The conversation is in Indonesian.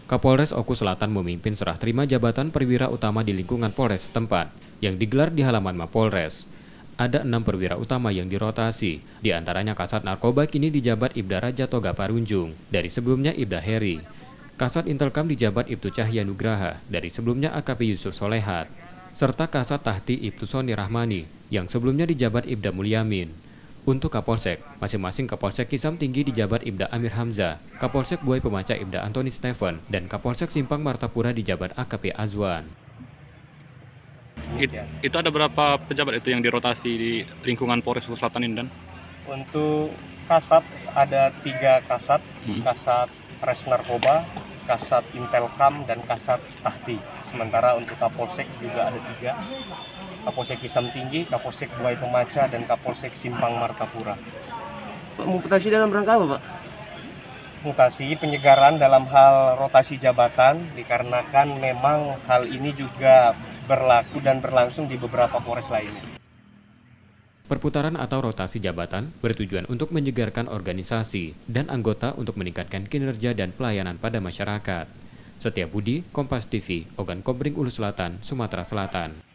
Kapolres Oku Selatan memimpin serah terima jabatan perwira utama di lingkungan Polres setempat yang digelar di halaman Mapolres. Ada 6 perwira utama yang dirotasi, di antaranya Kasat Narkoba kini dijabat Ibda Raja Toga Parunjung, dari sebelumnya Ibda Heri. Kasat Intelkam dijabat Ibtu Cahya Nugraha, dari sebelumnya AKP Yusuf Solehat. Serta Kasat Tahti Ibtu Soni Rahmani, yang sebelumnya dijabat Ibda Mulyamin. Untuk Kapolsek, masing-masing Kapolsek Kisam Tinggi dijabat Ibda Amir Hamzah, Kapolsek Buai Pemaca Ibda Antoni Stephen, dan Kapolsek Simpang Martapura dijabat AKP Azwan. Itu ada berapa pejabat itu yang dirotasi di lingkungan Polres Selatan ini, Dan? Untuk Kasat ada 3 Kasat, Kasat Res Narkoba, Kasat Intelkam, dan Kasat Tahti. Sementara untuk Kapolsek juga ada 3, Kapolsek Kisam Tinggi, Kapolsek Buai Pemaca, dan Kapolsek Simpang Martapura. Mutasi dalam rangka apa, Pak? Mutasi penyegaran dalam hal rotasi jabatan dikarenakan memang hal ini juga berlaku dan berlangsung di beberapa Polres lainnya. Perputaran atau rotasi jabatan bertujuan untuk menyegarkan organisasi dan anggota untuk meningkatkan kinerja dan pelayanan pada masyarakat. Setia Budi, Kompas TV, Ogan Kombring Ulu Selatan, Sumatera Selatan.